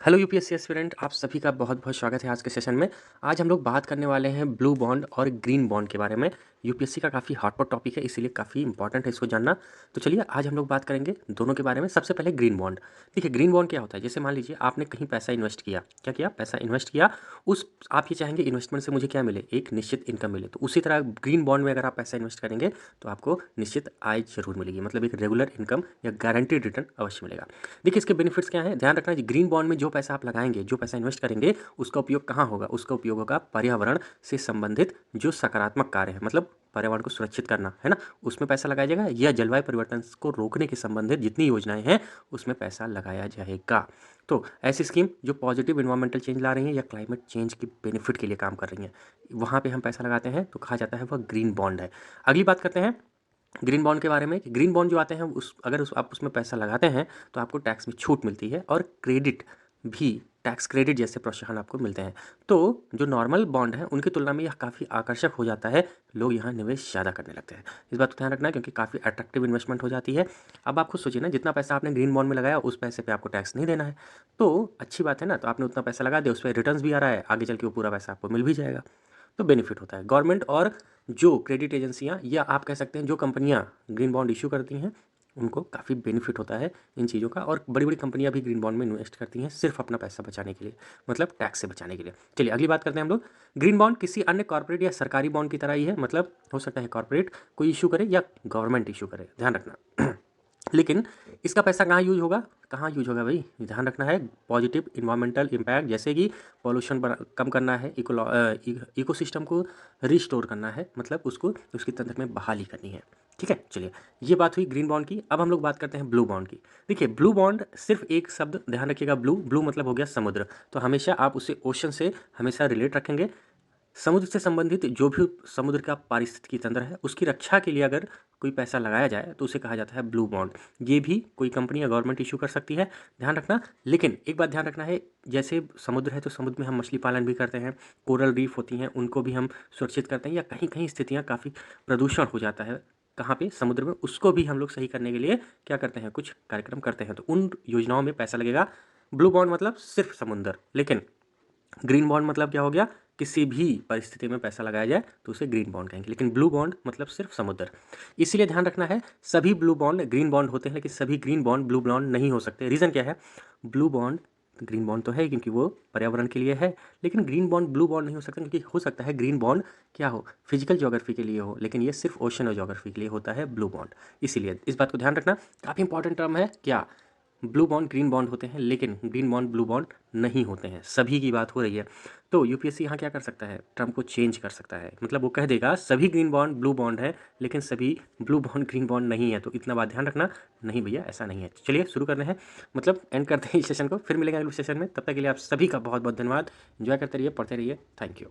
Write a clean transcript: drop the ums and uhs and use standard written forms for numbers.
Hello UPSC aspirant, आप सभी का बहुत बहुत स्वागत है आज के सेशन में। आज हम लोग बात करने वाले हैं ब्लू बॉन्ड और ग्रीन बॉन्ड के बारे में। यूपीएससी का काफ़ी हॉटपॉट टॉपिक है, इसीलिए काफ़ी इंपॉर्टेंट है इसको जानना। तो चलिए आज हम लोग बात करेंगे दोनों के बारे में। सबसे पहले ग्रीन बॉन्ड। देखिए ग्रीन बॉन्ड क्या होता है। जैसे मान लीजिए आपने कहीं पैसा इन्वेस्ट किया, क्या किया, पैसा इन्वेस्ट किया। उस आप ये चाहेंगे इन्वेस्टमेंट से मुझे क्या मिले, एक निश्चित इनकम मिले। तो उसी तरह ग्रीन बॉन्ड में अगर आप पैसा इन्वेस्ट करेंगे तो आपको निश्चित आय जरूर मिलेगी, मतलब एक रेगुलर इनकम या गारंटीड रिटर्न अवश्य मिलेगा। देखिए इसके बेनिफिट्स क्या हैं, ध्यान रखना। ग्रीन बॉन्ड में जो पैसा आप लगाएंगे, जो पैसा इन्वेस्ट करेंगे, उसका उपयोग कहाँ होगा, उसका उपयोग होगा पर्यावरण से संबंधित जो सकारात्मक कार्य है, मतलब पर्यावरण को सुरक्षित करना है ना, उसमें पैसा लगाया जाएगा। या जलवायु परिवर्तन को रोकने के संबंधित जितनी योजनाएं हैं उसमें पैसा लगाया जाएगा। तो ऐसी स्कीम जो पॉजिटिव इन्वायरमेंटल चेंज ला रही हैं या क्लाइमेट चेंज के बेनिफिट के लिए काम कर रही हैं, वहाँ पे हम पैसा लगाते हैं तो कहा जाता है वह ग्रीन बॉन्ड है। अगली बात करते हैं ग्रीन बॉन्ड के बारे में। ग्रीन बॉन्ड जो आते हैं आप उसमें पैसा लगाते हैं तो आपको टैक्स में छूट मिलती है और क्रेडिट भी, टैक्स क्रेडिट जैसे प्रोत्साहन आपको मिलते हैं। तो जो नॉर्मल बॉन्ड है उनकी तुलना में यह काफ़ी आकर्षक हो जाता है, लोग यहाँ निवेश ज़्यादा करने लगते हैं। इस बात को ध्यान रखना है क्योंकि काफ़ी अट्रैक्टिव इन्वेस्टमेंट हो जाती है। अब आप खुद सोचिए ना, जितना पैसा आपने ग्रीन बॉन्ड में लगाया उस पैसे पे आपको टैक्स नहीं देना है, तो अच्छी बात है ना। तो आपने उतना पैसा लगा दिया, उस पर रिटर्न भी आ रहा है, आगे चल के वो पूरा पैसा आपको मिल भी जाएगा, तो बेनिफिट होता है। गवर्नमेंट और जो क्रेडिट एजेंसियां या आप कह सकते हैं जो कंपनियां ग्रीन बॉन्ड इशू करती हैं उनको काफ़ी बेनिफिट होता है इन चीज़ों का। और बड़ी बड़ी कंपनियां भी ग्रीन बॉन्ड में इन्वेस्ट करती हैं सिर्फ अपना पैसा बचाने के लिए, मतलब टैक्स से बचाने के लिए। चलिए अगली बात करते हैं हम लोग। ग्रीन बॉन्ड किसी अन्य कॉर्पोरेट या सरकारी बॉन्ड की तरह ही है, मतलब हो सकता है कॉर्पोरेट कोई इशू करे या गवर्नमेंट इशू करे, ध्यान रखना। लेकिन इसका पैसा कहाँ यूज होगा, कहाँ यूज होगा भाई, ध्यान रखना है। पॉजिटिव इन्वायरमेंटल इम्पैक्ट, जैसे कि पॉल्यूशन कम करना है, इकोसिस्टम को रिस्टोर करना है, मतलब उसको उसकी तंत्र में बहाली करनी है। ठीक है, चलिए ये बात हुई ग्रीन बॉन्ड की। अब हम लोग बात करते हैं ब्लू बॉन्ड की। देखिए ब्लू बॉन्ड सिर्फ एक शब्द ध्यान रखिएगा, ब्लू, ब्लू मतलब हो गया समुद्र, तो हमेशा आप उसे ओशन से हमेशा रिलेट रखेंगे। समुद्र से संबंधित जो भी समुद्र का पारिस्थितिकी तंत्र है उसकी रक्षा के लिए अगर कोई पैसा लगाया जाए तो उसे कहा जाता है ब्लू बॉन्ड। ये भी कोई कंपनी या गवर्नमेंट इशू कर सकती है, ध्यान रखना। लेकिन एक बात ध्यान रखना है, जैसे समुद्र है तो समुद्र में हम मछली पालन भी करते हैं, कोरल रीफ होती हैं उनको भी हम सुरक्षित करते हैं, या कहीं कहीं स्थितियाँ काफ़ी प्रदूषण हो जाता है कहाँ पे, समुद्र में, उसको भी हम लोग सही करने के लिए क्या करते हैं, कुछ कार्यक्रम करते हैं, तो उन योजनाओं में पैसा लगेगा। ब्लू बॉन्ड मतलब सिर्फ समुद्र। लेकिन ग्रीन बॉन्ड मतलब क्या हो गया, किसी भी परिस्थिति में पैसा लगाया जाए तो उसे ग्रीन बॉन्ड कहेंगे। लेकिन ब्लू बॉन्ड मतलब सिर्फ समुद्र। इसीलिए ध्यान रखना है, सभी ब्लू बॉन्ड ग्रीन बॉन्ड होते हैं लेकिन सभी ग्रीन बॉन्ड ब्लू बॉन्ड नहीं हो सकते। रीज़न क्या है, ब्लू बॉन्ड ग्रीन बॉन्ड तो है क्योंकि वो पर्यावरण के लिए है, लेकिन ग्रीन बॉन्ड ब्लू बॉन्ड नहीं हो सकता क्योंकि हो सकता है ग्रीन बॉन्ड क्या हो, फिजिकल ज्योग्राफी के लिए हो, लेकिन ये सिर्फ ओशन और ज्योग्राफी के लिए होता है ब्लू बॉन्ड। इसीलिए इस बात को ध्यान रखना, काफ़ी इंपॉर्टेंट टर्म है। क्या, ब्लू बॉन्ड ग्रीन बॉन्ड होते हैं लेकिन ग्रीन बॉन्ड ब्लू बॉन्ड नहीं होते हैं, सभी की बात हो रही है। तो यूपीएससी यहाँ क्या कर सकता है, टर्म को चेंज कर सकता है, मतलब वो कह देगा सभी ग्रीन बॉन्ड ब्लू बॉन्ड है लेकिन सभी ब्लू बॉन्ड ग्रीन बॉन्ड नहीं है। तो इतना बात ध्यान रखना, नहीं भैया ऐसा नहीं है। चलिए शुरू करते हैं, मतलब एंड करते हैं इस सेशन को, फिर मिलेंगे अगले सेशन में। तब तक के लिए आप सभी का बहुत बहुत धन्यवाद। एंजॉय करते रहिए, पढ़ते रहिए, थैंक यू।